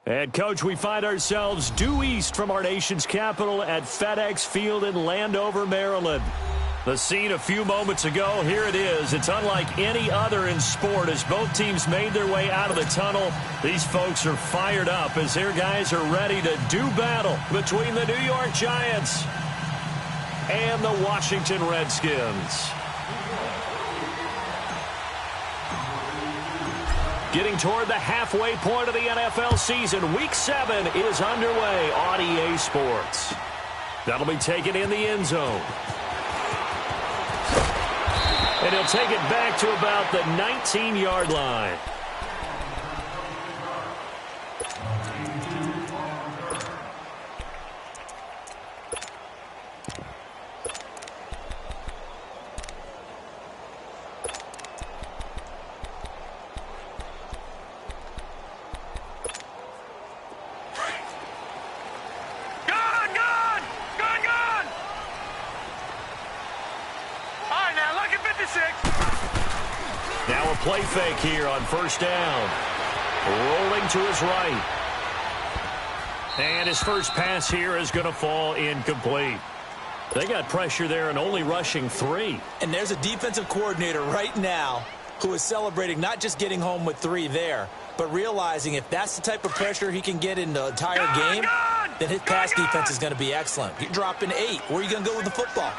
And, Coach, we find ourselves due east from our nation's capital at FedEx Field in Landover, Maryland. The scene a few moments ago, here it is. It's unlike any other in sport as both teams made their way out of the tunnel. These folks are fired up as their guys are ready to do battle between the New York Giants and the Washington Redskins. Getting toward the halfway point of the NFL season, Week 7 is underway on EA Sports. That'll be taken in the end zone. And he'll take it back to about the 19-yard line. Now a play fake here on first down. Rolling to his right. And his first pass here is going to fall incomplete. They got pressure there and only rushing 3. And there's a defensive coordinator right now who is celebrating not just getting home with 3 there, but realizing if that's the type of pressure he can get in the entire game, then his pass defense is going to be excellent. You're dropping 8. Where are you going to go with the football?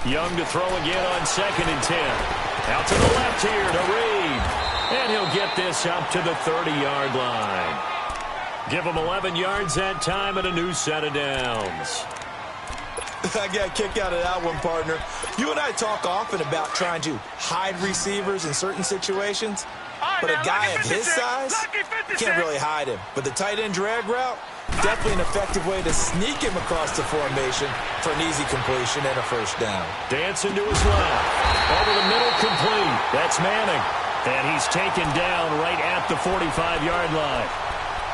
Young to throw again on 2nd and 10. Out to the left here to Reed. And he'll get this up to the 30-yard line. Give him 11 yards that time and a new set of downs. I got a kick out of that one, partner. You and I talk often about trying to hide receivers in certain situations. But a guy of his size, you can't really hide him. But the tight end drag route, definitely an effective way to sneak him across the formation for an easy completion and a first down. Dancing to his left. Over the middle, complete. That's Manning. And he's taken down right at the 45-yard line.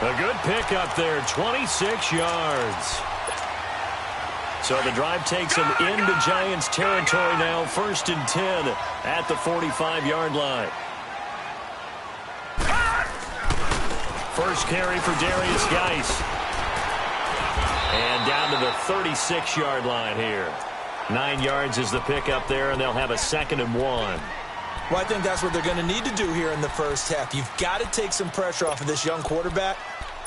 A good pickup there, 26 yards. So the drive takes him into Giants territory now, 1st and 10 at the 45-yard line. First carry for Darius Geis. And down to the 36-yard line here. 9 yards is the pickup there, and they'll have a 2nd and 1. Well, I think that's what they're going to need to do here in the first half. You've got to take some pressure off of this young quarterback,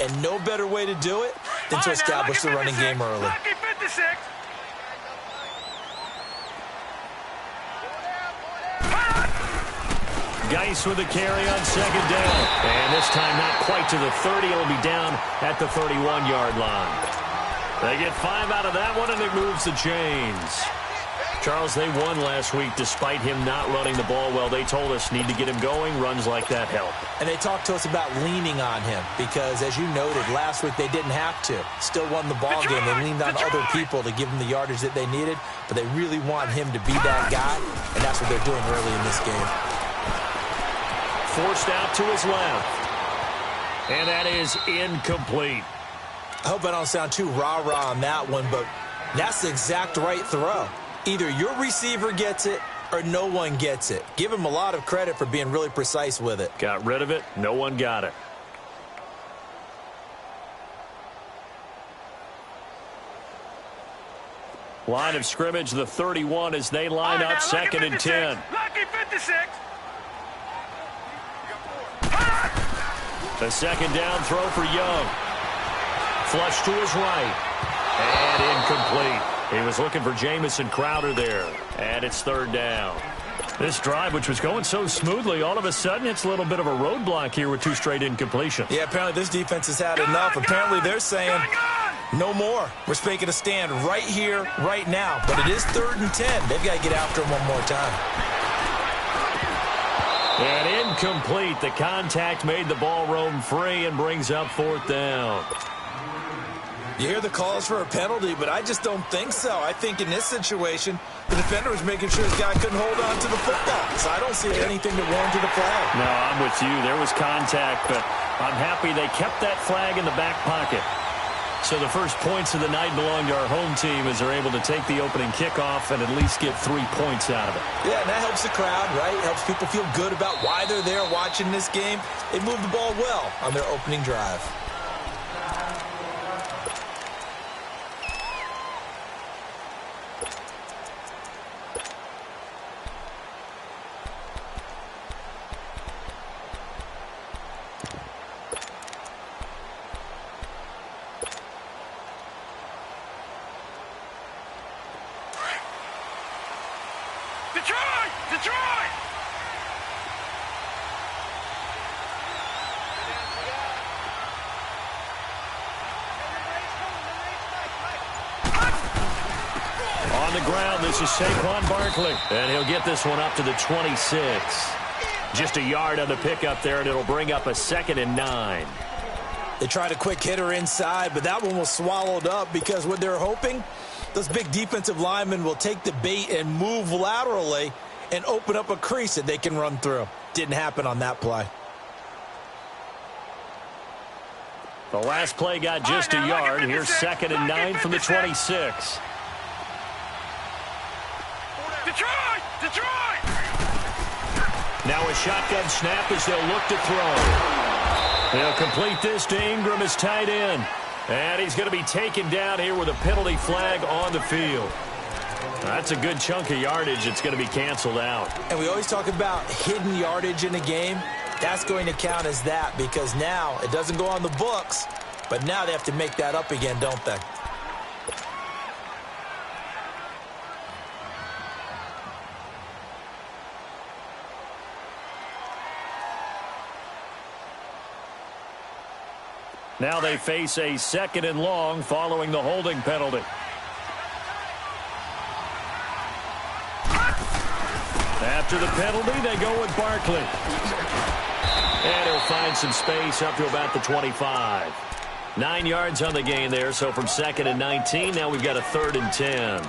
and no better way to do it than to establish the running game early. Geis with a carry on 2nd down. And this time not quite to the 30. It'll be down at the 31-yard line. They get 5 out of that one, and it moves the chains. Charles, they won last week despite him not running the ball well. They told us need to get him going. Runs like that help. And they talked to us about leaning on him because, as you noted, last week they didn't have to. Still won the ball game. They leaned on other people to give them the yardage that they needed, but they really want him to be that guy, and that's what they're doing early in this game. Forced out to his left. And that is incomplete. I hope I don't sound too rah-rah on that one, but that's the exact right throw. Either your receiver gets it or no one gets it. Give him a lot of credit for being really precise with it. Got rid of it. No one got it. Line of scrimmage, the 31 as they line up 2nd and 10. Lucky 56. A 2nd down throw for Young. Flush to his right. And incomplete. He was looking for Jamison Crowder there. And it's 3rd down. This drive, which was going so smoothly, all of a sudden it's a little bit of a roadblock here with 2 straight incompletions. Yeah, apparently this defense has had enough. Apparently they're saying no more. We're making a stand right here, right now. But it is 3rd and 10. They've got to get after him one more time. And incomplete. The contact made the ball roam free and brings up 4th down. You hear the calls for a penalty, but I just don't think so. I think in this situation, the defender was making sure his guy couldn't hold on to the football. So I don't see anything that warranted a flag. No, I'm with you. There was contact, but I'm happy they kept that flag in the back pocket. So the first points of the night belong to our home team as they're able to take the opening kickoff and at least get 3 points out of it. Yeah, and that helps the crowd, right? Helps people feel good about why they're there watching this game. They moved the ball well on their opening drive. On the ground, this is Saquon Barkley, and he'll get this one up to the 26. Just a yard on the pickup there, and it'll bring up a 2nd and 9. They tried a quick hitter inside, but that one was swallowed up because what they're hoping, those big defensive linemen will take the bait and move laterally and open up a crease that they can run through. Didn't happen on that play. The last play got just a yard. Here's 2nd and 9 from the 26. Detroit! Now a shotgun snap as they'll look to throw. They'll complete this to Ingram as tight end. And he's going to be taken down here with a penalty flag on the field. That's a good chunk of yardage. It's going to be canceled out. And we always talk about hidden yardage in a game. That's going to count as that because now it doesn't go on the books, but now they have to make that up again, don't they? Now they face a 2nd and long following the holding penalty. After the penalty, they go with Barkley. And he'll find some space up to about the 25. 9 yards on the gain there, so from 2nd and 19, now we've got a 3rd and 10.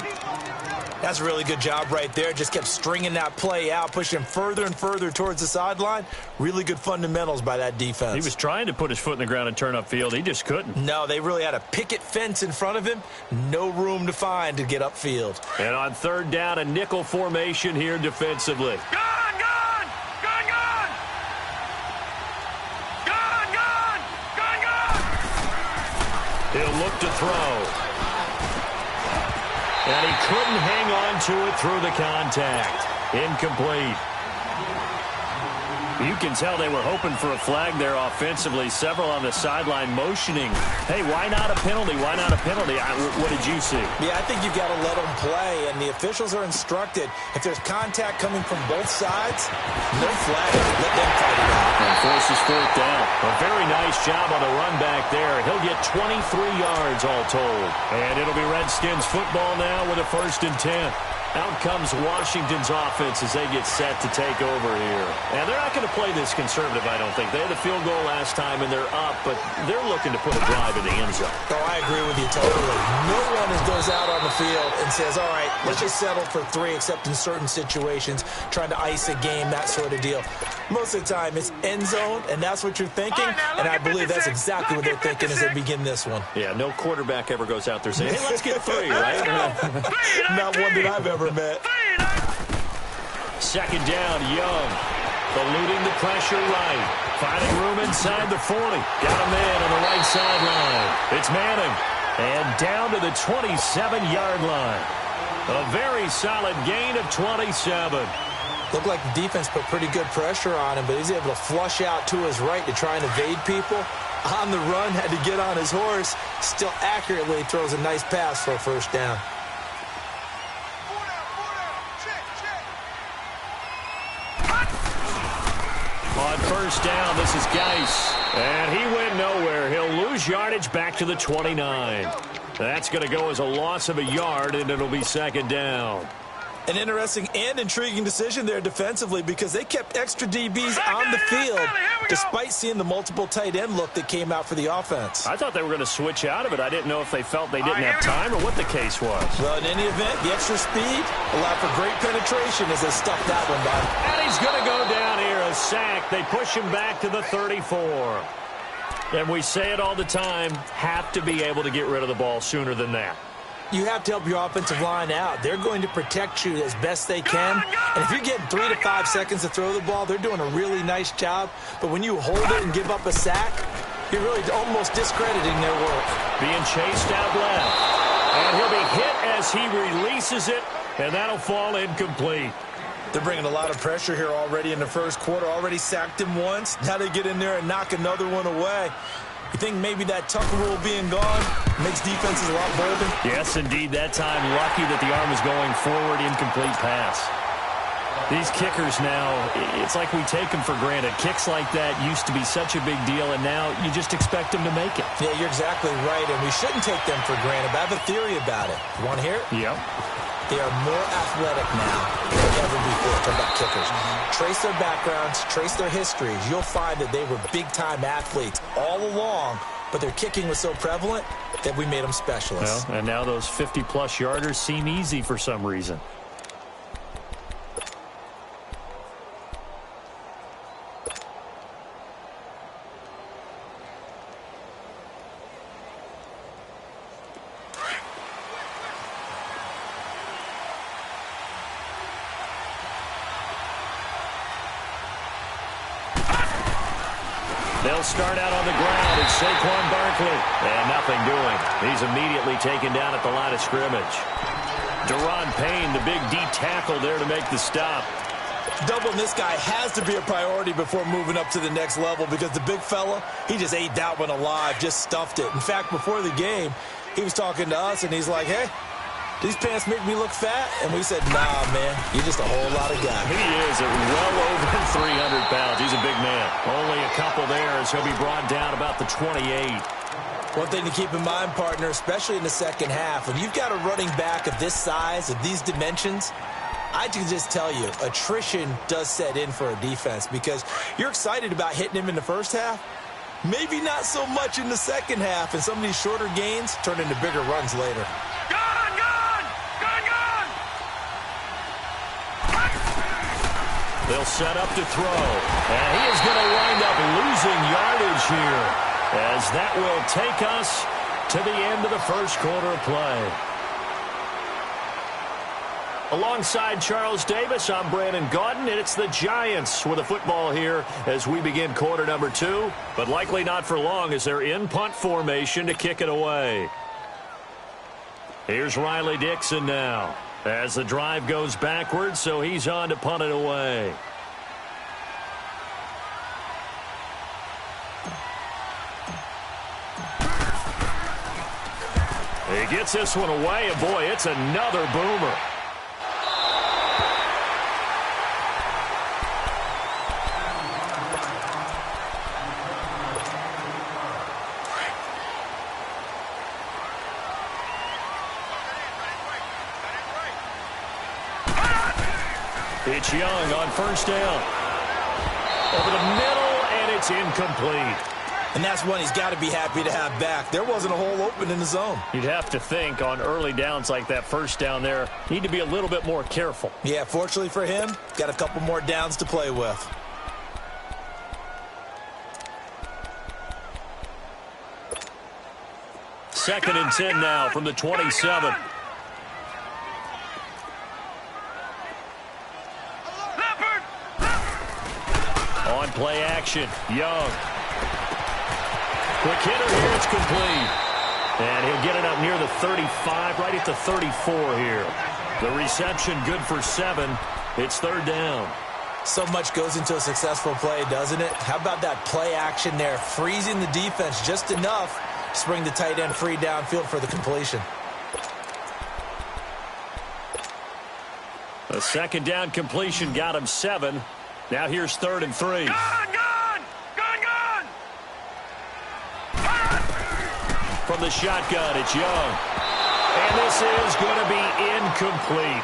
That's a really good job right there. Just kept stringing that play out, pushing him further and further towards the sideline. Really good fundamentals by that defense. He was trying to put his foot in the ground and turn upfield. He just couldn't. No, they really had a picket fence in front of him. No room to find to get upfield. And on 3rd down, a nickel formation here defensively. Gone! He'll look to throw. And he couldn't hang on to it through the contact. Incomplete. You can tell they were hoping for a flag there offensively. Several on the sideline motioning. Hey, why not a penalty? Why not a penalty? What did you see? Yeah, I think you've got to let them play, and the officials are instructed. If there's contact coming from both sides, no flag. Let them fight it out. And forces 4th down. A very nice job on the run back there. He'll get 23 yards all told. And it'll be Redskins football now with a 1st and 10. Out comes Washington's offense as they get set to take over here. And they're not going to play this conservative, I don't think. They had the field goal last time, and they're up, but they're looking to put a drive in the end zone. Oh, I agree with you totally. No one goes out on the field and says, all right, let's just settle for 3, except in certain situations, trying to ice a game, that sort of deal. Most of the time, it's end zone, and that's what you're thinking, and I believe that's exactly what they're thinking as they begin this one. Yeah, no quarterback ever goes out there saying, hey, let's get 3, right? Not one that I've ever met. 2nd down, Young. Eluding the pressure right. Finding room inside the 40. Got a man on the right sideline. It's Manning. And down to the 27-yard line. A very solid gain of 27. Looked like the defense put pretty good pressure on him, but he's able to flush out to his right to try and evade people. On the run, had to get on his horse. Still accurately throws a nice pass for a 1st down. On 1st down, this is Geis. And he went nowhere. He'll lose yardage back to the 29. That's going to go as a loss of a yard, and it'll be 2nd down. An interesting and intriguing decision there defensively because they kept extra DBs on the field despite seeing the multiple tight end look that came out for the offense. I thought they were going to switch out of it. I didn't know if they felt they didn't have time or what the case was. Well, in any event, the extra speed allowed for great penetration as they stuffed that one by. And he's going to go down here, a sack. They push him back to the 34. And we say it all the time, have to be able to get rid of the ball sooner than that. you have to help your offensive line out. They're going to protect you as best they can. And if you're getting 3 to 5 seconds to throw the ball, they're doing a really nice job. But when you hold it and give up a sack, you're really almost discrediting their work. Being chased out left. And he'll be hit as he releases it, and that'll fall incomplete. They're bringing a lot of pressure here already in the first quarter. Already sacked him once. Now they get in there and knock another one away. You think maybe that Tucker rule being gone makes defenses a lot bolder? Yes, indeed. That time, lucky that the arm was going forward, incomplete pass. These kickers now, it's like we take them for granted. Kicks like that used to be such a big deal, and now you just expect them to make it. Yeah, you're exactly right, and we shouldn't take them for granted. But I have a theory about it. You want to hear it? Yep. They are more athletic now than ever before. Talk about kickers. Trace their backgrounds, trace their histories. You'll find that they were big-time athletes all along, but their kicking was so prevalent that we made them specialists. Well, and now those 50-plus yarders seem easy for some reason. They'll start out on the ground. It's Saquon Barkley. And nothing doing. He's immediately taken down at the line of scrimmage. Deron Payne, the big D tackle there to make the stop. Doubling this guy has to be a priority before moving up to the next level because the big fella, he just ate that one alive, just stuffed it. In fact, before the game, he was talking to us, and he's like, hey, these pants make me look fat? And we said, nah, man, you're just a whole lot of guy. He is at well over 300 pounds. He's a big man. Only a couple there as he'll be brought down about the 28. One thing to keep in mind, partner, especially in the second half, when you've got a running back of this size, of these dimensions, I can just tell you, attrition does set in for a defense because you're excited about hitting him in the first half. Maybe not so much in the second half, and some of these shorter gains turn into bigger runs later. They'll set up to throw. And he is going to wind up losing yardage here as that will take us to the end of the first quarter of play. Alongside Charles Davis, I'm Brandon Gaudin, and it's the Giants with the football here as we begin quarter number 2, but likely not for long as they're in punt formation to kick it away. Here's Riley Dixon now as the drive goes backwards, so he's on to punt it away. He gets this one away, and boy, it's another boomer. It's Young on first down. Over the middle, and it's incomplete. And that's one he's got to be happy to have back. There wasn't a hole open in the zone. You'd have to think on early downs like that first down there, need to be a little bit more careful. Yeah, fortunately for him, got a couple more downs to play with. Second and 10 now from the 27. On play action, Young. Quick hitter here, it's complete. And he'll get it up near the 35, right at the 34 here. The reception good for 7. It's third down. So much goes into a successful play, doesn't it? How about that play action there, freezing the defense just enough to bring the tight end free downfield for the completion. The second down completion got him 7. Now here's 3rd and 3. From the shotgun, it's Young. And this is going to be incomplete.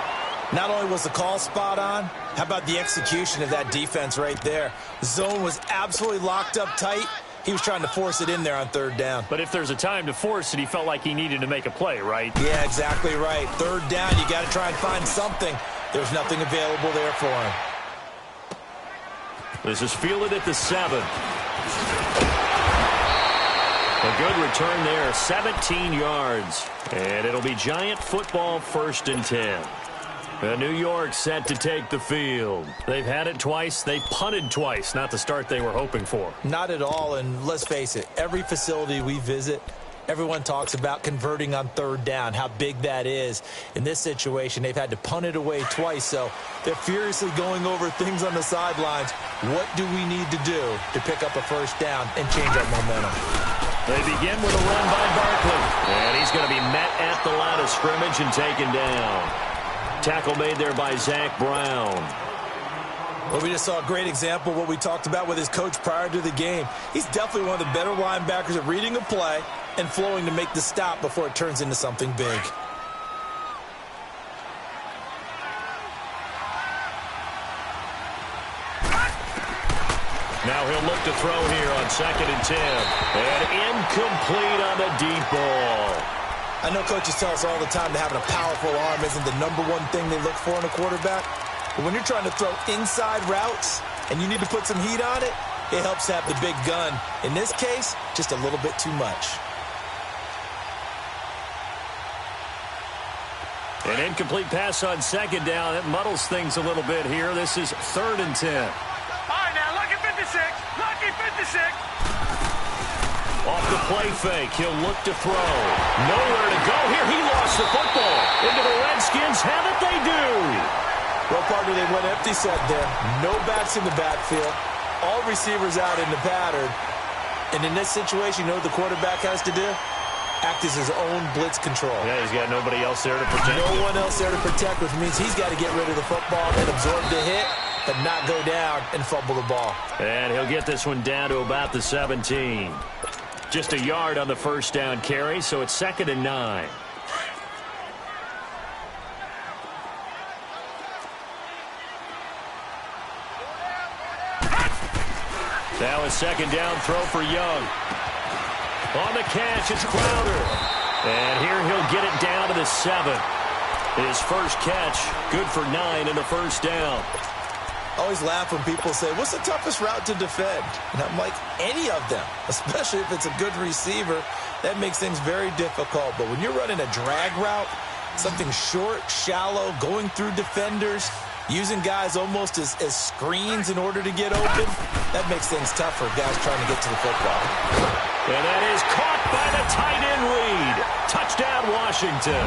Not only was the call spot on, how about the execution of that defense right there? The zone was absolutely locked up tight. He was trying to force it in there on 3rd down. But if there's a time to force it, he felt like he needed to make a play, right? Yeah, exactly right. 3rd down, you got to try and find something. There's nothing available there for him. This is fielded at the 7. A good return there, 17 yards. And it'll be Giant football, 1st and 10. New York set to take the field. They've had it twice. They punted twice. Not the start they were hoping for. Not at all, and let's face it, every facility we visit, everyone talks about converting on 3rd down, how big that is. In this situation, they've had to punt it away twice, so they're furiously going over things on the sidelines. What do we need to do to pick up a 1st down and change our momentum? They begin with a run by Barkley, and he's going to be met at the line of scrimmage and taken down. Tackle made there by Zach Brown. Well, we just saw a great example of what we talked about with his coach prior to the game. He's definitely one of the better linebackers at reading a play and flowing to make the stop before it turns into something big. Now he'll look to throw here on 2nd and 10. And incomplete on the deep ball. I know coaches tell us all the time that having a powerful arm isn't the #1 thing they look for in a quarterback. But when you're trying to throw inside routes and you need to put some heat on it, it helps to have the big gun. In this case, just a little bit too much. An incomplete pass on 2nd down. It muddles things a little bit here. This is 3rd and 10. All right, now, lucky 56. Lucky 56. Off the play fake, he'll look to throw. Nowhere to go here. He lost the football. Into the Redskins. Have it they do. Well, partner, they went empty set there. No backs in the backfield. All receivers out in the pattern. And in this situation, you know what the quarterback has to do? Act as his own blitz control. Yeah, he's got nobody else there to protect. No one else there to protect, which means he's got to get rid of the football and absorb the hit, but not go down and fumble the ball. And he'll get this one down to about the 17. Just a yard on the 1st down carry, so it's 2nd and 9. Now a 2nd down throw for Young. On the catch, it's Crowder. And here he'll get it down to the 7. His first catch, good for 9 in the 1st down. I always laugh when people say, what's the toughest route to defend? And I'm like, any of them, especially if it's a good receiver. That makes things very difficult. But when you're running a drag route, something short, shallow, going through defenders, using guys almost as screens in order to get open, that makes things tough for guys trying to get to the football. And that is caught by the tight end Reed. Touchdown, Washington.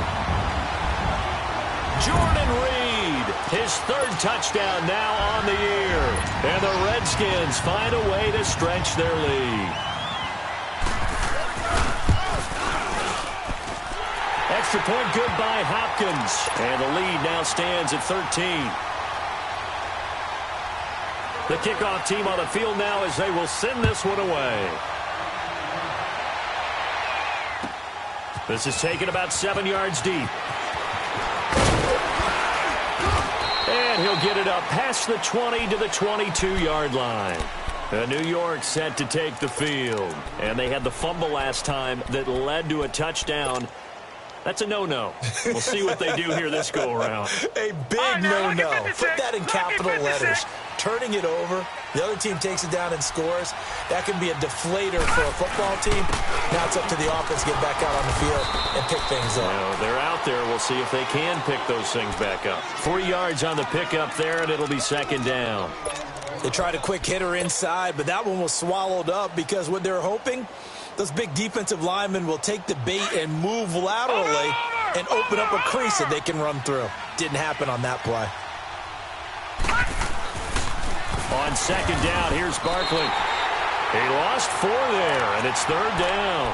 Jordan Reed, his 3rd touchdown now on the year. And the Redskins find a way to stretch their lead. Extra point good by Hopkins. And the lead now stands at 13. The kickoff team on the field now as they will send this one away. This is taken about 7 yards deep. And he'll get it up past the 20 to the 22-yard line. New York set to take the field. And they had the fumble last time that led to a touchdown. That's a no-no. We'll see what they do here this go-around. A big no-no. Put that in capital letters. Turning it over, the other team takes it down and scores. That can be a deflator for a football team. Now it's up to the offense to get back out on the field and pick things up. Well, they're out there. We'll see if they can pick those things back up. 3 yards on the pickup there, and it'll be 2nd down. They tried a quick hitter inside, but that one was swallowed up because what they're hoping, those big defensive linemen will take the bait and move laterally and open up a crease that they can run through. Didn't happen on that play. On 2nd down, here's Barkley. He lost 4 there, and it's 3rd down.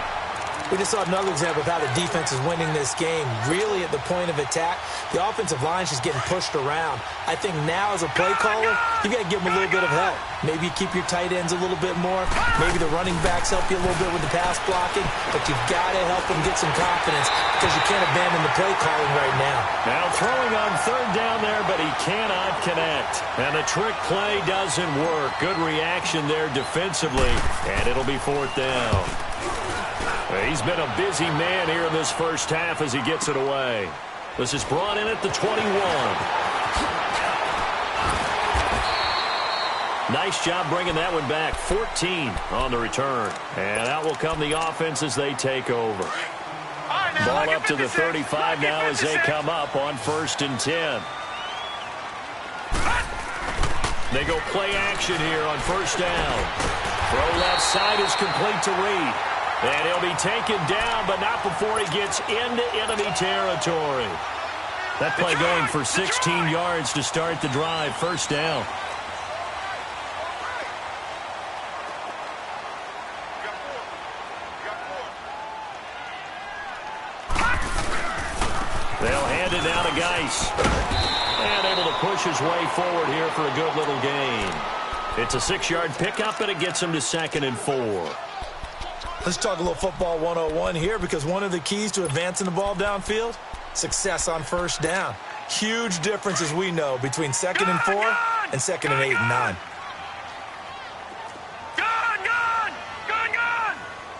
We just saw another example of how the defense is winning this game. Really at the point of attack, the offensive line is just getting pushed around. I think now as a play caller, you got to give them a little bit of help. Maybe keep your tight ends a little bit more. Maybe the running backs help you a little bit with the pass blocking. But you've got to help them get some confidence because you can't abandon the play calling right now. Now throwing on 3rd down there, but he cannot connect. And the trick play doesn't work. Good reaction there defensively. And it'll be 4th down. He's been a busy man here in this first half as he gets it away. This is brought in at the 21. Nice job bringing that one back. 14 on the return. And out will come the offense as they take over. Ball up to the 35 now as they come up on 1st and 10. They go play action here on 1st down. Throw left side is complete to Reed. And he'll be taken down, but not before he gets into enemy territory. That play going for 16 yards to start the drive. 1st down. They'll hand it down to Geis. And able to push his way forward here for a good little gain. It's a 6-yard pickup, and it gets him to 2nd and 4. Let's talk a little football 101 here, because one of the keys to advancing the ball downfield, success on 1st down. Huge difference, as we know, between 2nd and 4 and 2nd and 8 and 9.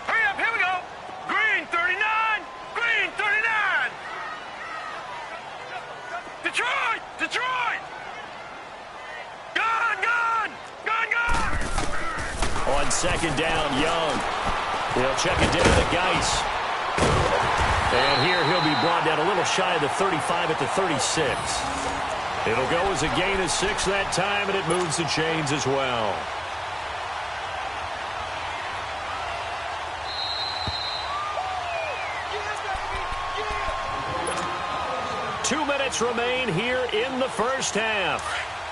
Hurry up, here we go. Green 39, green 39. Detroit, Detroit. Gone. On 2nd down, Young. He'll check it down to Geis. And here he'll be brought down a little shy of the 35 at the 36. It'll go as a gain of 6 that time, and it moves the chains as well. Yeah. 2 minutes remain here in the 1st half.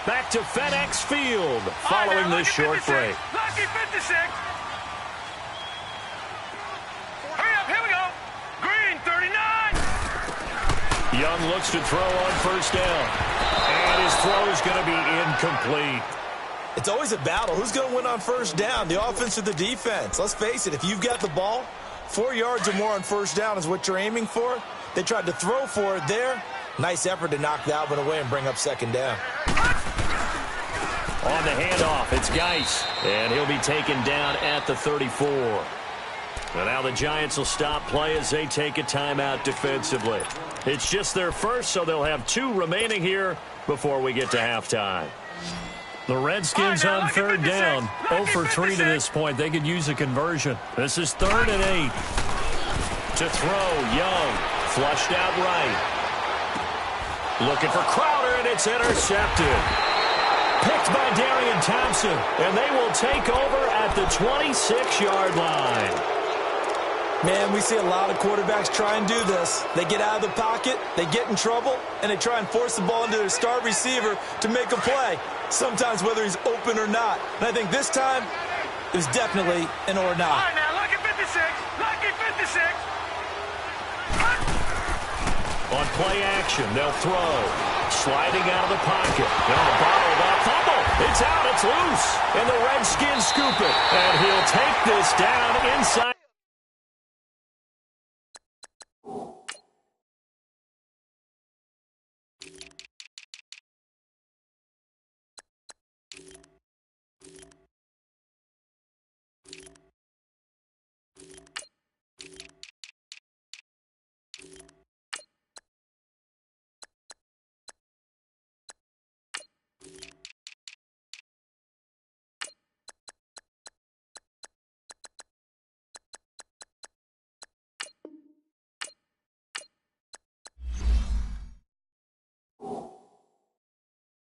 Back to FedEx Field following this short break. Lucky 56. Hurry up, here we go. Green 39. Young looks to throw on 1st down. And his throw is going to be incomplete. It's always a battle. Who's going to win on 1st down, the offense or the defense? Let's face it, if you've got the ball, 4 yards or more on 1st down is what you're aiming for. They tried to throw for it there. Nice effort to knock that one away and bring up 2nd down. On the handoff, it's Geis. And he'll be taken down at the 34. And now the Giants will stop play as they take a timeout defensively. It's just their first, so they'll have 2 remaining here before we get to halftime. The Redskins on 3rd down. 0 for 3 to this point. They could use a conversion. This is 3rd and 8. To throw, Young. Flushed out right. Looking for Crowder, and it's intercepted. Picked by Darian Thompson, and they will take over at the 26-yard line. Man, we see a lot of quarterbacks try and do this. They get out of the pocket, they get in trouble, and they try and force the ball into their star receiver to make a play, sometimes whether he's open or not. And I think this time, it was definitely an or not. All right, now, lucky 56, lucky 56. On play action, they'll throw. Sliding out of the pocket. They'll bottle that fumble. It's out, it's loose. And the Redskins scoop it. And he'll take this down inside.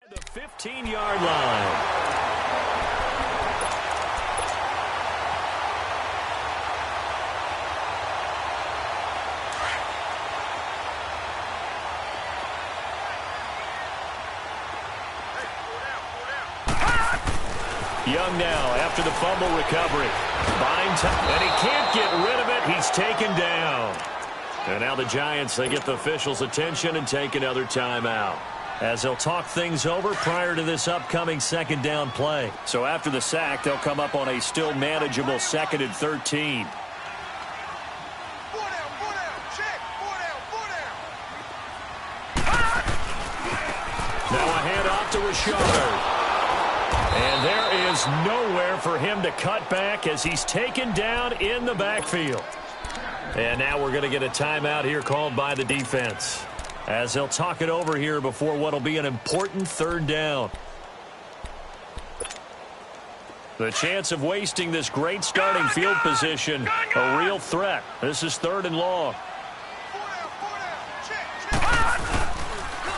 The 15-yard line. Young now after the fumble recovery. Binds, and he can't get rid of it. He's taken down. And now the Giants, they get the officials' attention and take another timeout, as they'll talk things over prior to this upcoming 2nd down play. So after the sack, they'll come up on a still manageable 2nd and 13. Now a handoff to Richard. And there is nowhere for him to cut back as he's taken down in the backfield. And now we're going to get a timeout here called by the defense, as they'll talk it over here before what will be an important 3rd down. The chance of wasting this great starting field position, a real threat. This is 3rd and long.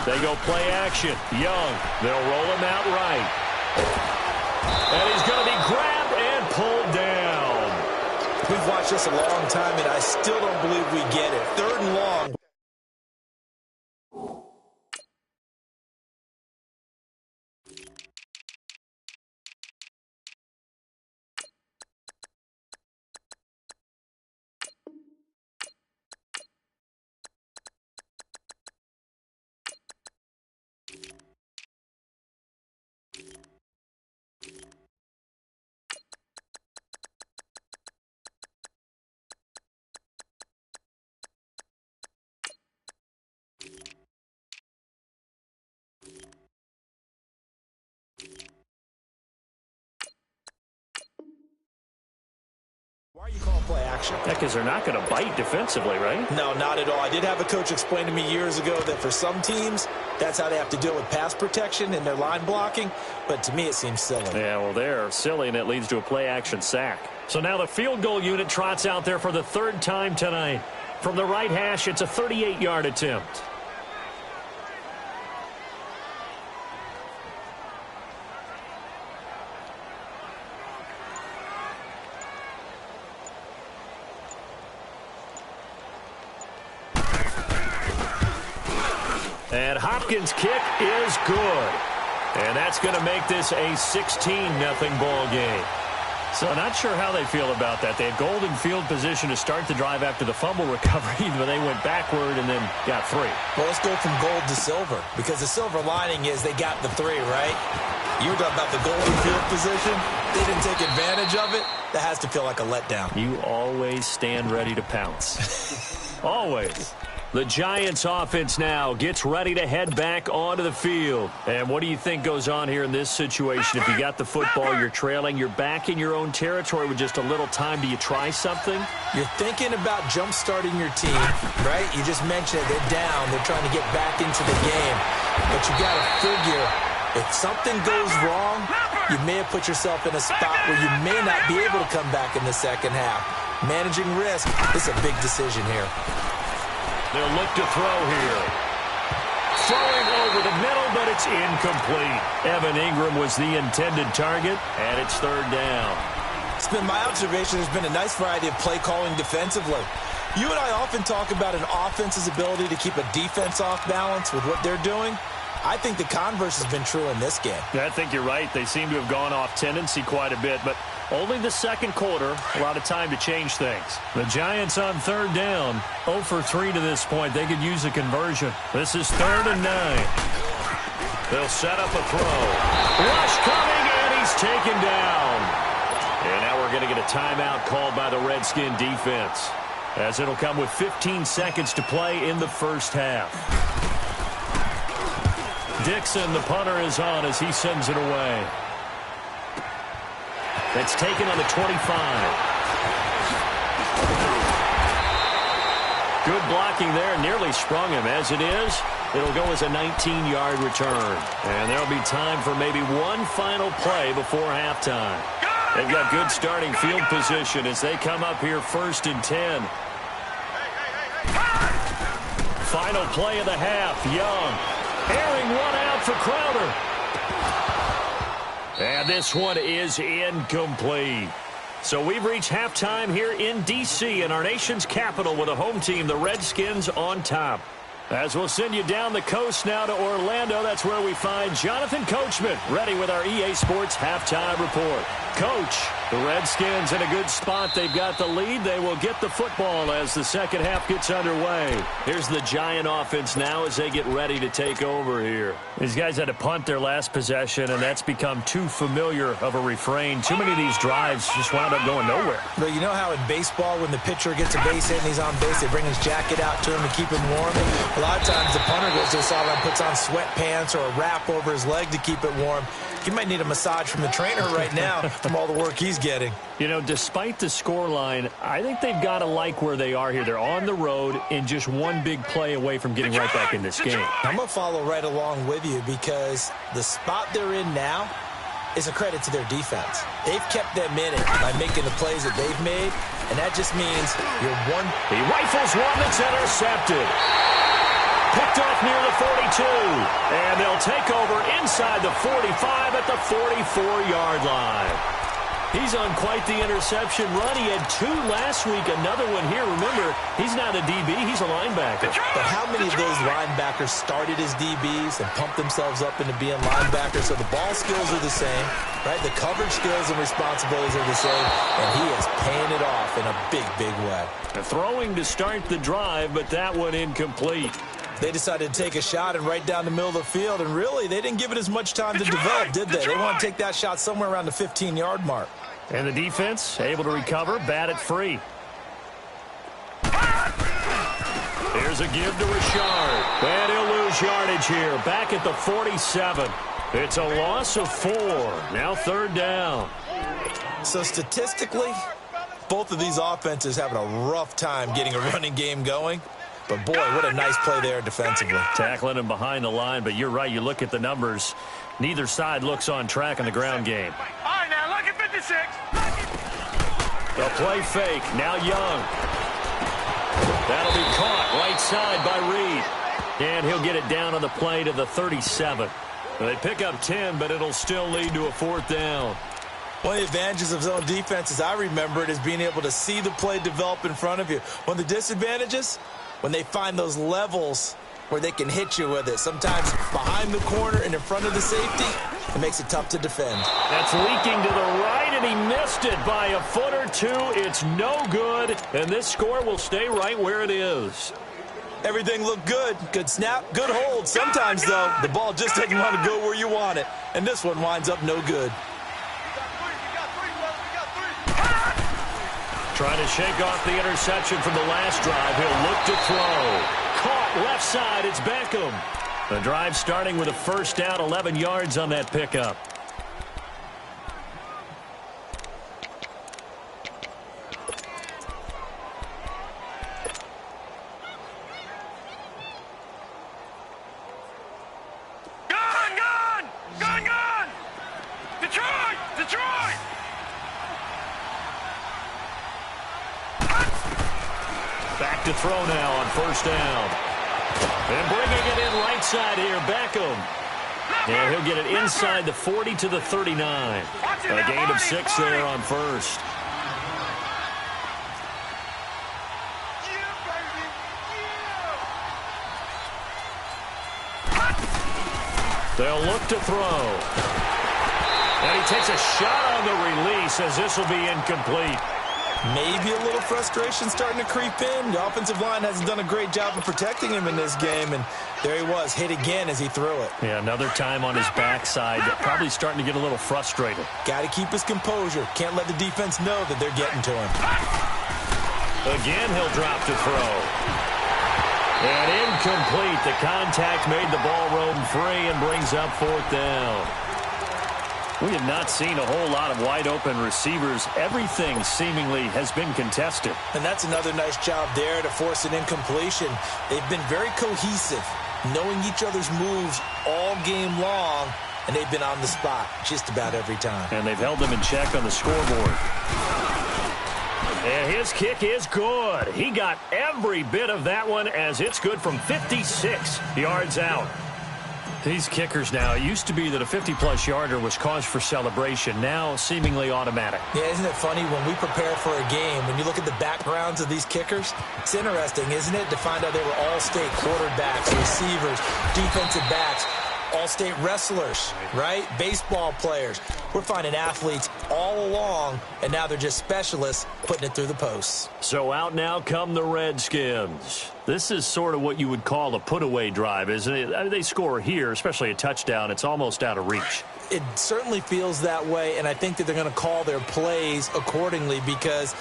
They go play action. Young. They'll roll him out right. And he's going to be grabbed and pulled down. We've watched this a long time, and I still don't believe we get it. 3rd and long. Why are you calling play action? Yeah, because they're not going to bite defensively, right? No, not at all. I did have a coach explain to me years ago that for some teams, that's how they have to deal with pass protection and their line blocking. But to me, it seems silly. Yeah, well, they're silly, and it leads to a play-action sack. So now the field goal unit trots out there for the 3rd time tonight. From the right hash, it's a 38-yard attempt. And Hopkins' kick is good. And that's going to make this a 16-0 ball game. So not sure how they feel about that. They had golden field position to start the drive after the fumble recovery, but they went backward and then got 3. Well, let's go from gold to silver, because the silver lining is they got the 3, right? You were talking about the golden field position. They didn't take advantage of it. That has to feel like a letdown. You always stand ready to pounce. Always. The Giants offense now gets ready to head back onto the field. And what do you think goes on here in this situation? If you got the football, you're trailing, you're back in your own territory with just a little time. Do you try something? You're thinking about jump-starting your team, right? You just mentioned it. They're down. They're trying to get back into the game. But you got to figure, if something goes wrong, you may have put yourself in a spot where you may not be able to come back in the second half. Managing risk is a big decision here. They'll look to throw here. Throwing over the middle, but it's incomplete. Evan Ingram was the intended target, and it's 3rd down. It's been my observation there's been a nice variety of play calling defensively. You and I often talk about an offense's ability to keep a defense off balance with what they're doing. I think the converse has been true in this game. I think you're right. They seem to have gone off tendency quite a bit, but only the second quarter, a lot of time to change things. The Giants on 3rd down, 0 for 3 to this point. They could use a conversion. This is 3rd and 9. They'll set up a throw. Rush coming, and he's taken down. And now we're going to get a timeout called by the Redskin defense, as it'll come with 15 seconds to play in the first half. Dixon, the punter, is on as he sends it away. That's taken on the 25. Good blocking there. Nearly sprung him. As it is, it'll go as a 19-yard return. And there'll be time for maybe one final play before halftime. They've got good starting field position as they come up here 1st and 10. Final play of the half. Young airing one out for Crowder. And this one is incomplete. So we've reached halftime here in D.C. in our nation's capital with a home team, the Redskins, on top. As we'll send you down the coast now to Orlando, that's where we find Jonathan Coachman, ready with our EA Sports halftime report. Coach, the Redskins in a good spot. They've got the lead. They will get the football as the second half gets underway. Here's the Giant offense now as they get ready to take over here. These guys had to punt their last possession, and that's become too familiar of a refrain. Too many of these drives just wound up going nowhere. But you know how in baseball, when the pitcher gets a base hit and he's on base, they bring his jacket out to him to keep him warm? A lot of times the punter goes to the sideline, puts on sweatpants or a wrap over his leg to keep it warm. He might need a massage from the trainer right now from all the work he's getting. You know, despite the scoreline, I think they've got to like where they are here. They're on the road and just one big play away from getting right back in this game. I'm going to follow right along with you because the spot they're in now, is a credit to their defense. They've kept them in it by making the plays that they've made, and that just means you're one. He rifles one that's intercepted. Picked off near the 42. And they'll take over inside the 45 at the 44-yard line. He's on quite the interception run. He had 2 last week, another one here. Remember, he's not a DB, he's a linebacker. But how many of those linebackers started as DBs and pumped themselves up into being linebackers? So the ball skills are the same, right? The coverage skills and responsibilities are the same, and he is paying it off in a big, big way. Throwing to start the drive, but that one incomplete. They decided to take a shot and right down the middle of the field, and really, they didn't give it as much time to develop, did they? They want to take that shot somewhere around the 15-yard mark. And the defense able to recover, bat it free. Here's a give to Richard. And he'll lose yardage here, back at the 47. It's a loss of 4. Now 3rd down. So statistically, both of these offenses having a rough time getting a running game going. But, boy, what a nice play there defensively. Tackling him behind the line, but you're right. You look at the numbers. Neither side looks on track in the ground game. All right, now look at 56. The play fake. Now Young. That'll be caught right side by Reed. And he'll get it down on the play to the 37. They pick up 10, but it'll still lead to a 4th down. One of the advantages of zone defense, as I remember it, is being able to see the play develop in front of you. One of the disadvantages, when they find those levels where they can hit you with it. Sometimes behind the corner and in front of the safety, it makes it tough to defend. That's leaking to the right, and he missed it by a foot or 2. It's no good, and this score will stay right where it is. Everything looked good. Good snap, good hold. Sometimes, though, the ball just doesn't want to go where you want it, and this one winds up no good. Trying to shake off the interception from the last drive. He'll look to throw. Caught left side. It's Beckham. The drive starting with a 1st down, 11 yards on that pickup. Gone! Detroit! Back to throw now on 1st down. And bringing it in right side here, Beckham. And he'll get it inside the 40 to the 39. A gain of 6 there on 1st. They'll look to throw. And he takes a shot on the release as this will be incomplete. Maybe a little frustration starting to creep in. The offensive line hasn't done a great job of protecting him in this game, and there he was, hit again as he threw it. Yeah, another time on his backside, probably starting to get a little frustrated. Got to keep his composure. Can't let the defense know that they're getting to him. Again, he'll drop to throw. And incomplete. The contact made the ball roam free and brings up 4th down. We have not seen a whole lot of wide-open receivers. Everything seemingly has been contested. And that's another nice job there to force an incompletion. They've been very cohesive, knowing each other's moves all game long, and they've been on the spot just about every time. And they've held them in check on the scoreboard. And his kick is good. He got every bit of that one as it's good from 56 yards out. These kickers now, it used to be that a 50-plus yarder was cause for celebration. Now, seemingly automatic. Yeah, isn't it funny when we prepare for a game, when you look at the backgrounds of these kickers, it's interesting, isn't it, to find out they were all-state quarterbacks, receivers, defensive backs, all-state wrestlers, right? Baseball players. We're finding athletes all along, and now they're just specialists putting it through the posts. So out now come the Redskins. This is sort of what you would call a put-away drive, isn't it? I mean, they score here, especially a touchdown. It's almost out of reach. It certainly feels that way, and I think that they're going to call their plays accordingly because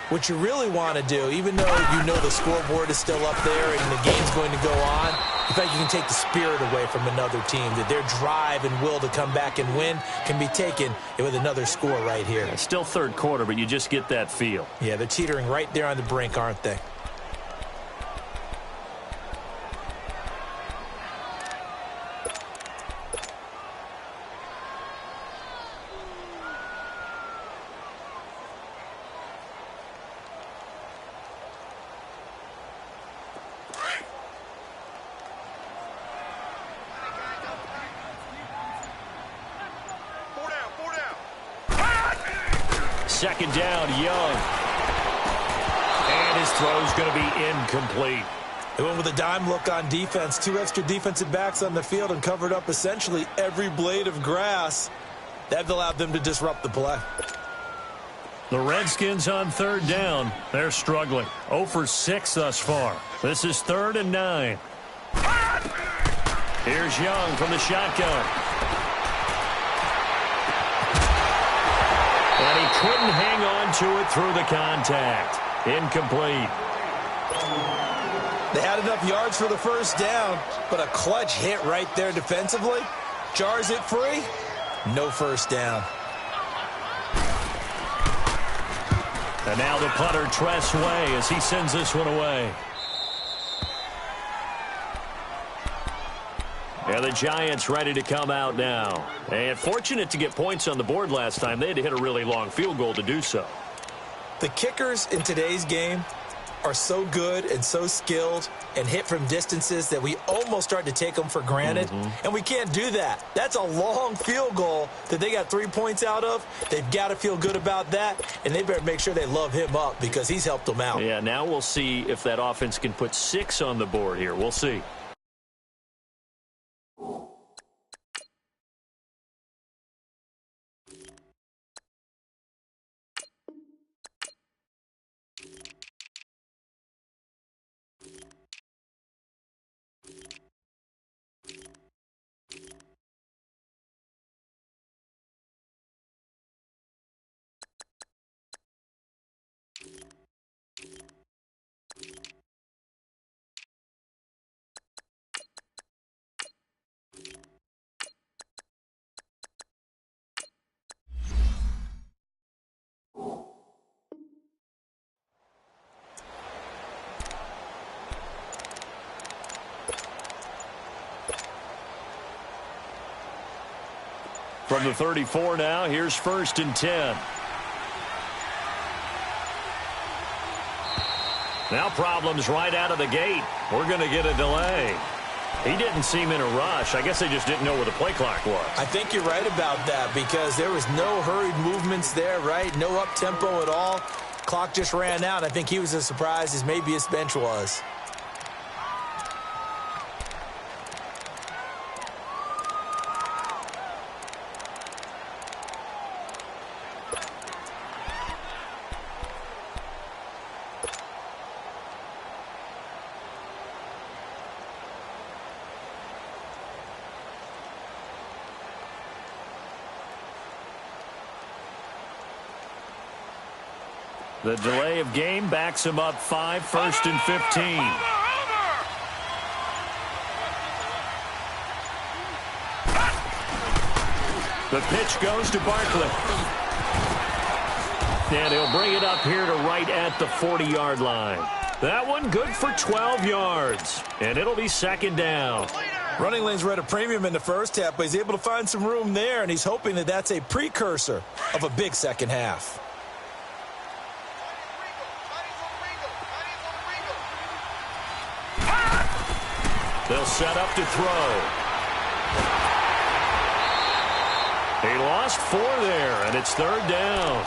what you really want to do, even though you know the scoreboard is still up there and the game's going to go on, in fact, you can take the spirit away from another team, that their drive and will to come back and win can be taken with another score right here. It's still 3rd quarter, but you just get that feel. Yeah, they're teetering right there on the brink, aren't they? second down. Young. And his throw's going to be incomplete. They went with a dime look on defense. 2 extra defensive backs on the field and covered up essentially every blade of grass. That allowed them to disrupt the play. The Redskins on third down. They're struggling. 0 for 6 thus far. This is 3rd and 9. Here's Young from the shotgun. And he couldn't hang on to it through the contact. Incomplete. They had enough yards for the first down, but a clutch hit right there defensively. Jars it free. No first down. And now the punter, Tress Way, as he sends this one away. Yeah, the Giants ready to come out now. And fortunate to get points on the board last time. They had to hit a really long field goal to do so. The kickers in today's game are so good and so skilled and hit from distances that we almost start to take them for granted. And we can't do that. That's a long field goal that they got 3 points out of. They've got to feel good about that, and they better make sure they love him up because he's helped them out. Yeah, now we'll see if that offense can put 6 on the board here. We'll see. From the 34 now, here's 1st and 10. Now problems right out of the gate. We're going to get a delay. He didn't seem in a rush. I guess they just didn't know where the play clock was. I think you're right about that because there was no hurried movements there, right? No up-tempo at all. Clock just ran out. I think he was as surprised as maybe his bench was. The delay of game backs him up 5, 1st and 15. The pitch goes to Barkley. And he'll bring it up here to right at the 40-yard line. That one good for 12 yards. And it'll be 2nd down. Running lanes were at a premium in the first half, but he's able to find some room there, and he's hoping that that's a precursor of a big second half. They'll set up to throw. He lost 4 there, and it's 3rd down.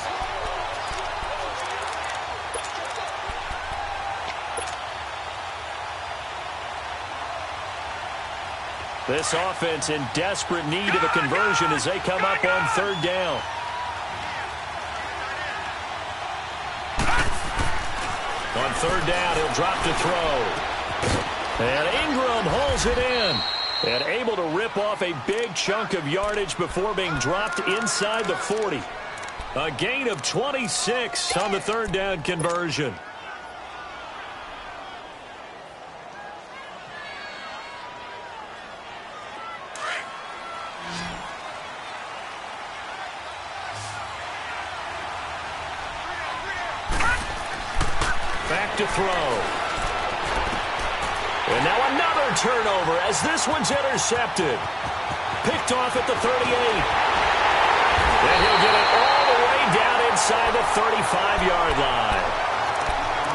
This offense in desperate need of a conversion as they come up on 3rd down. On 3rd down, he'll drop to throw. And Ingram holds it in. And able to rip off a big chunk of yardage before being dropped inside the 40. A gain of 26 on the 3rd down conversion. Back to throw. And now another turnover as this one's intercepted. Picked off at the 38. And he'll get it all the way down inside the 35-yard line.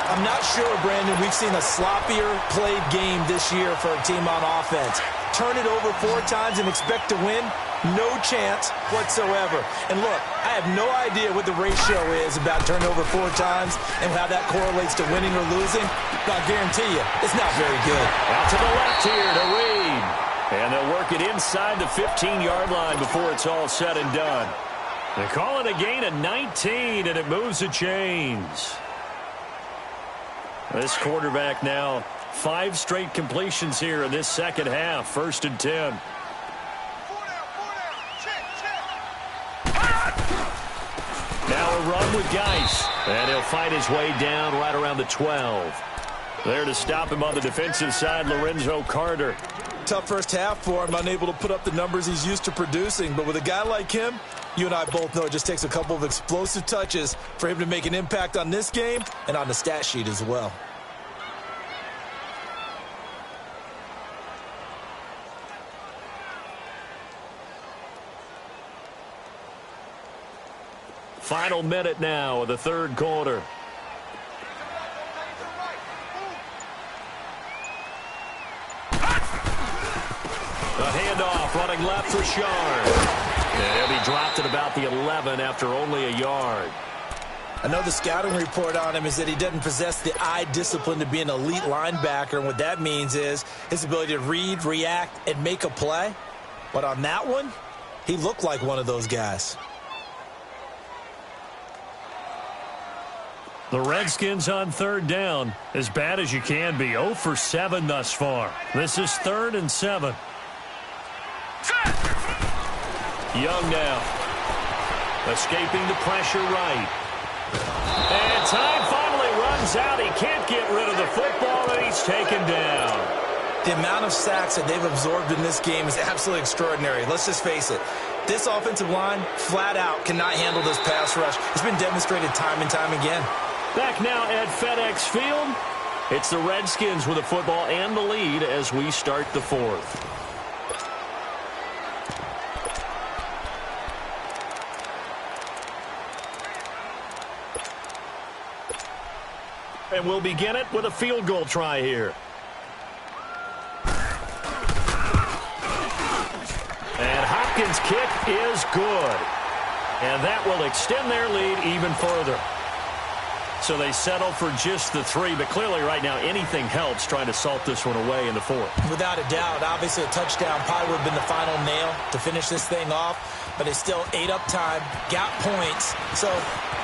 I'm not sure, Brandon, we've seen a sloppier played game this year for a team on offense. Turn it over 4 times and expect to win. No chance whatsoever. And look, I have no idea what the ratio is about turning over 4 times and how that correlates to winning or losing. But I guarantee you, it's not very good. Out to the left here to Reed. And they'll work it inside the 15-yard line before it's all said and done. They call it a gain of 19, and it moves the chains. This quarterback now 5 straight completions here in this second half. 1st and 10. Now a run with Geis. And he'll fight his way down right around the 12. There to stop him on the defensive side, Lorenzo Carter. Tough first half for him, unable to put up the numbers he's used to producing. But with a guy like him, you and I both know it just takes a couple of explosive touches for him to make an impact on this game and on the stat sheet as well. Final minute now of the 3rd quarter. A handoff running left for Shard. And he'll be dropped at about the 11 after only a yard. I know the scouting report on him is that he doesn't possess the eye discipline to be an elite linebacker. And what that means is his ability to read, react, and make a play. But on that one, he looked like one of those guys. The Redskins on 3rd down, as bad as you can be. 0 for 7 thus far. This is 3rd and 7. Young now. Escaping the pressure right. And time finally runs out. He can't get rid of the football, and he's taken down. The amount of sacks that they've absorbed in this game is absolutely extraordinary. Let's just face it. This offensive line, flat out, cannot handle this pass rush. It's been demonstrated time and time again. Back now at FedEx Field, it's the Redskins with the football and the lead as we start the 4th. And we'll begin it with a field goal try here. And Hopkins' kick is good. And that will extend their lead even further. So they settle for just the 3, but clearly right now anything helps trying to salt this one away in the 4th. Without a doubt, obviously a touchdown probably would have been the final nail to finish this thing off, but it's still ate up time, got points. So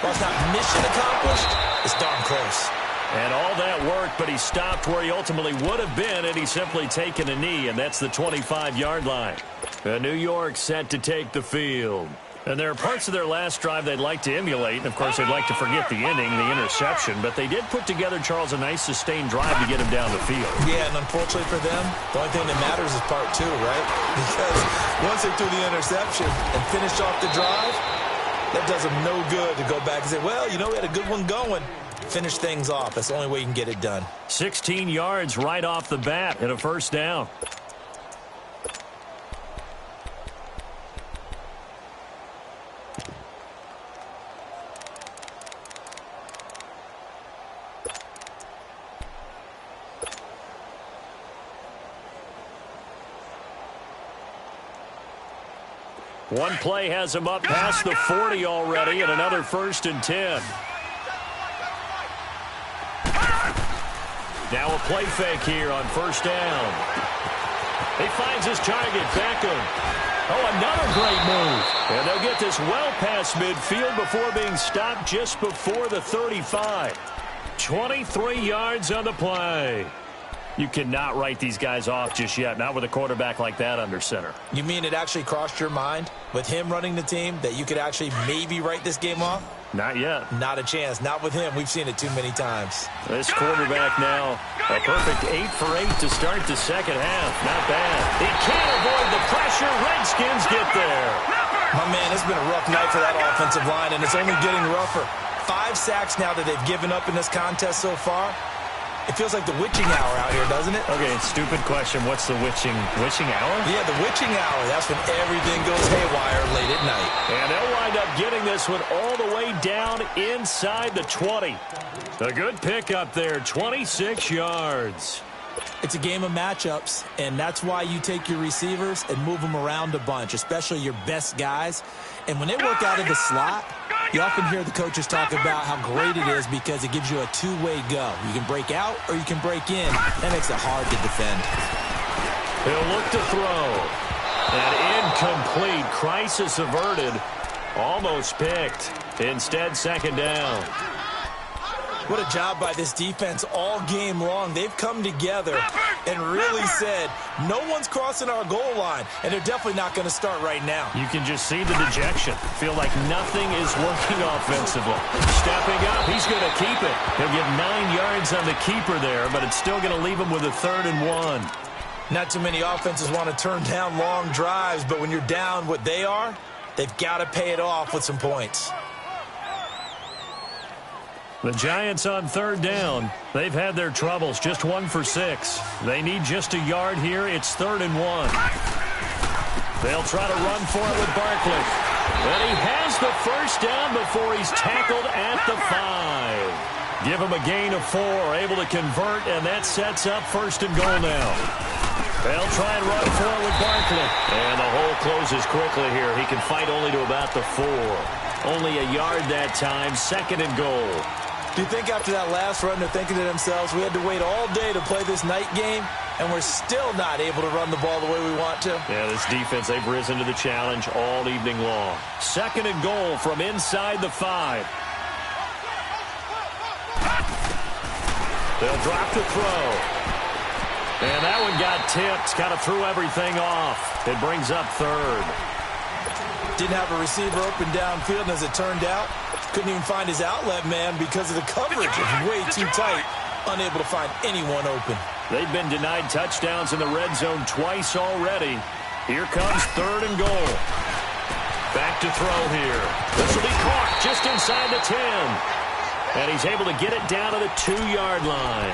while it's not mission accomplished, it's darn close. And all that work, but he stopped where he ultimately would have been had he simply taken a knee, and that's the 25-yard line. New York set to take the field. And there are parts of their last drive they'd like to emulate. And, of course, they'd like to forget the inning, the interception. But they did put together, Charles, a nice sustained drive to get him down the field. Yeah, and unfortunately for them, the only thing that matters is part 2, right? Because once they threw the interception and finished off the drive, that does them no good to go back and say, well, you know, we had a good one going. Finish things off. That's the only way you can get it done. 16 yards right off the bat and a 1st down. One play has him up past the 40 already, and another 1st and 10. Now a play fake here on 1st down. He finds his target, Beckham. Oh, another great move. And they'll get this well past midfield before being stopped just before the 35. 23 yards on the play. You cannot write these guys off just yet, not with a quarterback like that under center. You mean it actually crossed your mind with him running the team that you could actually maybe write this game off? Not yet. Not a chance. Not with him. We've seen it too many times. This quarterback now, a perfect 8 for 8 to start the second half. Not bad. He can't avoid the pressure. Redskins get there. My man, it's been a rough night for that offensive line, and it's only getting rougher. 5 sacks now that they've given up in this contest so far. It feels like the witching hour out here, doesn't it? Okay, stupid question. What's the witching hour? Yeah, the witching hour. That's when everything goes haywire late at night. And they'll wind up getting this one all the way down inside the 20. A good pick up there, 26 yards. It's a game of matchups, and that's why you take your receivers and move them around a bunch, especially your best guys. And when they work out of the slot, you often hear the coaches talk about how great it is because it gives you a two-way go. You can break out or you can break in. That makes it hard to defend. He'll look to throw. And incomplete. Crisis averted. Almost picked. Instead, second down. What a job by this defense all game long. They've come together and really said, no one's crossing our goal line, and they're definitely not going to start right now. You can just see the dejection. Feel like nothing is working offensively. Stepping up, he's going to keep it. He'll get 9 yards on the keeper there, but it's still going to leave him with a 3rd and 1. Not too many offenses want to turn down long drives, but when you're down what they are, they've got to pay it off with some points. The Giants on 3rd down. They've had their troubles, just 1 for 6. They need just a yard here. It's 3rd and 1. They'll try to run for it with Barkley. And he has the first down before he's tackled at the 5. Give him a gain of 4, able to convert, and that sets up 1st and goal now. They'll try and run for it with Barkley. And the hole closes quickly here. He can fight only to about the 4. Only a yard that time, 2nd and goal. Do you think after that last run they're thinking to themselves, we had to wait all day to play this night game, and we're still not able to run the ball the way we want to? Yeah, this defense, they've risen to the challenge all evening long. 2nd and goal from inside the 5. They'll drop to throw. And that one got tipped, kind of threw everything off. It brings up 3rd. Didn't have a receiver open downfield, and as it turned out, couldn't even find his outlet man because of the coverage. It was way too tight, unable to find anyone open. They've been denied touchdowns in the red zone twice already. Here comes 3rd and goal. Back to throw here. This will be caught just inside the 10. And he's able to get it down to the 2-yard line.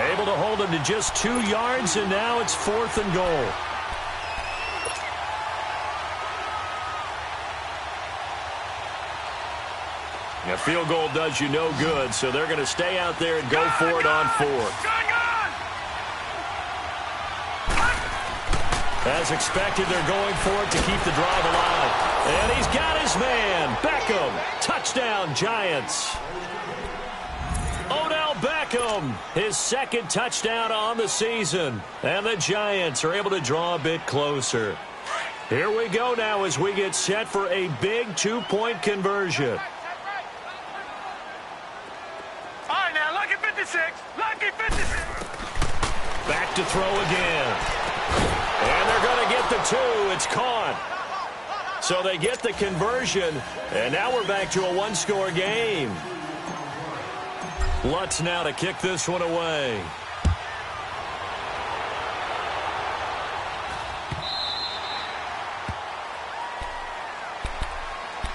Able to hold him to just 2 yards, and now it's 4th and goal. A field goal does you no good, so they're going to stay out there and go for it on 4th. As expected, they're going for it to keep the drive alive. And he's got his man, Beckham. Touchdown, Giants. Odell Beckham, his 2nd touchdown on the season. And the Giants are able to draw a bit closer. Here we go now as we get set for a big 2-point conversion. Lucky 56. Back to throw again. And they're going to get the 2. It's caught. So they get the conversion, and now we're back to a 1-score game. Lutz now to kick this one away.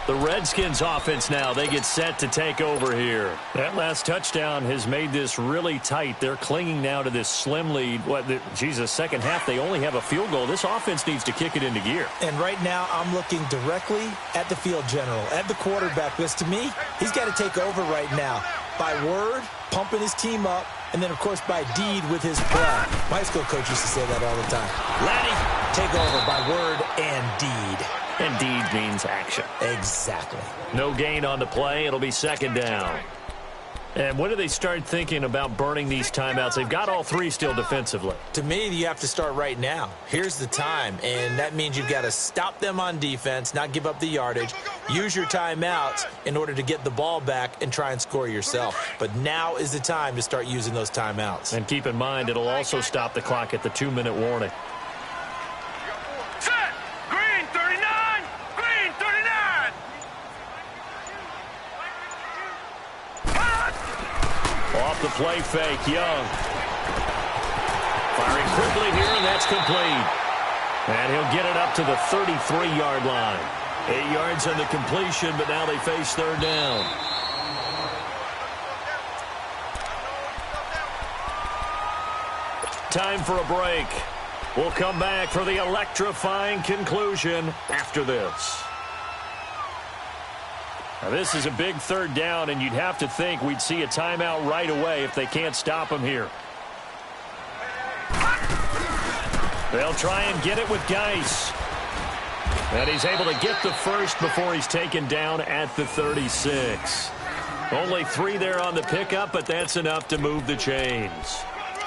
The Redskins offense now, they get set to take over here. That last touchdown has made this really tight. They're clinging now to this slim lead. Second half, they only have a field goal. This offense needs to kick it into gear. And right now, I'm looking directly at the field general, at the quarterback. Because to me, he's got to take over right now. By word, pumping his team up, and then, of course, by deed with his play. My high school coach used to say that all the time. Laddie, take over by word and deed. And deed means action. Exactly. No gain on the play. It'll be 2nd down. And when do they start thinking about burning these timeouts? They've got all 3 still defensively. To me, you have to start right now. Here's the time, and that means you've got to stop them on defense, not give up the yardage, use your timeouts in order to get the ball back and try and score yourself. But now is the time to start using those timeouts. And keep in mind, it'll also stop the clock at the 2-minute warning. Set. Green 39. Green 39. Off the play fake, Young. Firing quickly here, and that's complete. And he'll get it up to the 33-yard line. 8 yards on the completion, but now they face 3rd down. Time for a break. We'll come back for the electrifying conclusion after this. Now, this is a big 3rd down, and you'd have to think we'd see a timeout right away if they can't stop him here. They'll try and get it with Geis. And he's able to get the first before he's taken down at the 36. Only 3 there on the pickup, but that's enough to move the chains.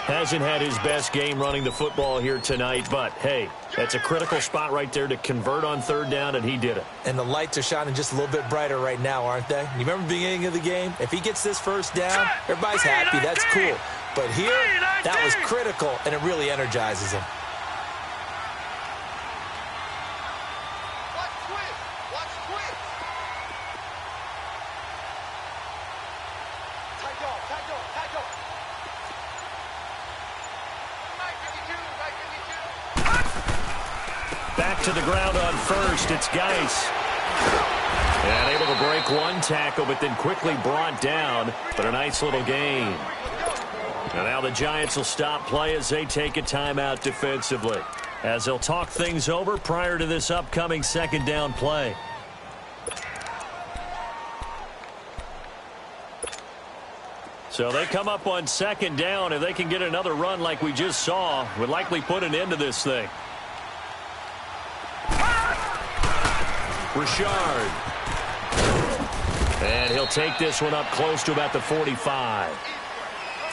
Hasn't had his best game running the football here tonight, but, hey, that's a critical spot right there to convert on 3rd down, and he did it. And the lights are shining just a little bit brighter right now, aren't they? You remember the beginning of the game? If he gets this first down, everybody's happy. That's cool. But here, that was critical, and it really energizes him. Back to the ground on 1st. It's Geis. And able to break 1 tackle, but then quickly brought down. But a nice little gain. And now the Giants will stop play as they take a timeout defensively, as they'll talk things over prior to this upcoming 2nd down play. So they come up on 2nd down. If they can get another run like we just saw, would likely put an end to this thing. Richard. And he'll take this one up close to about the 45.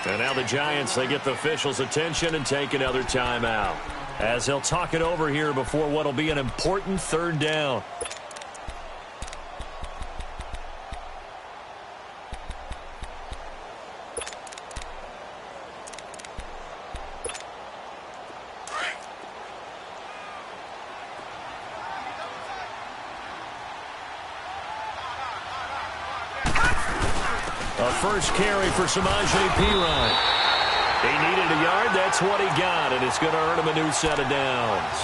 And now the Giants, they get the officials' attention and take another timeout, as they'll talk it over here before what will be an important 3rd down. A first carry for Samaje Perine. He needed a yard. That's what he got, and it's going to earn him a new set of downs.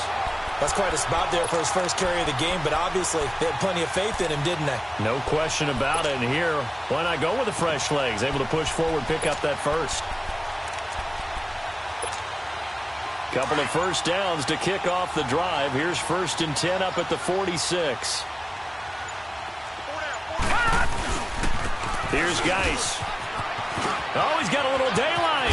That's quite a spot there for his first carry of the game, but obviously they had plenty of faith in him, didn't they? No question about it. And here, why not go with the fresh legs? Able to push forward, pick up that first. Couple of first downs to kick off the drive. Here's 1st and 10 up at the 46. Here's Geis. Oh, he's got a little daylight.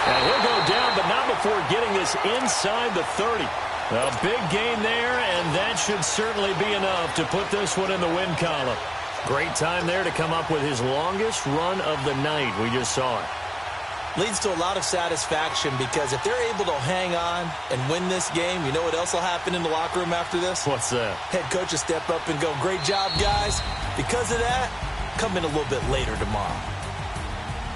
And he'll go down, but not before getting this inside the 30. A big gain there, and that should certainly be enough to put this one in the win column. Great time there to come up with his longest run of the night. We just saw it. Leads to a lot of satisfaction, because if they're able to hang on and win this game, you know what else will happen in the locker room after this? What's that? Head coach will step up and go, "Great job, guys. Because of that, come in a little bit later tomorrow."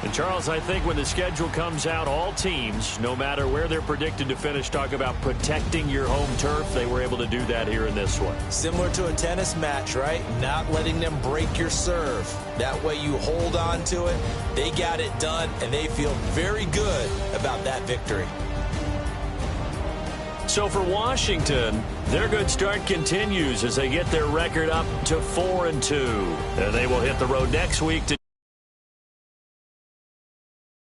And, Charles, I think when the schedule comes out, all teams, no matter where they're predicted to finish, talk about protecting your home turf. They were able to do that here in this one. Similar to a tennis match, right? Not letting them break your serve. That way you hold on to it. They got it done, and they feel very good about that victory. So for Washington, their good start continues as they get their record up to 4-2. And they will hit the road next week to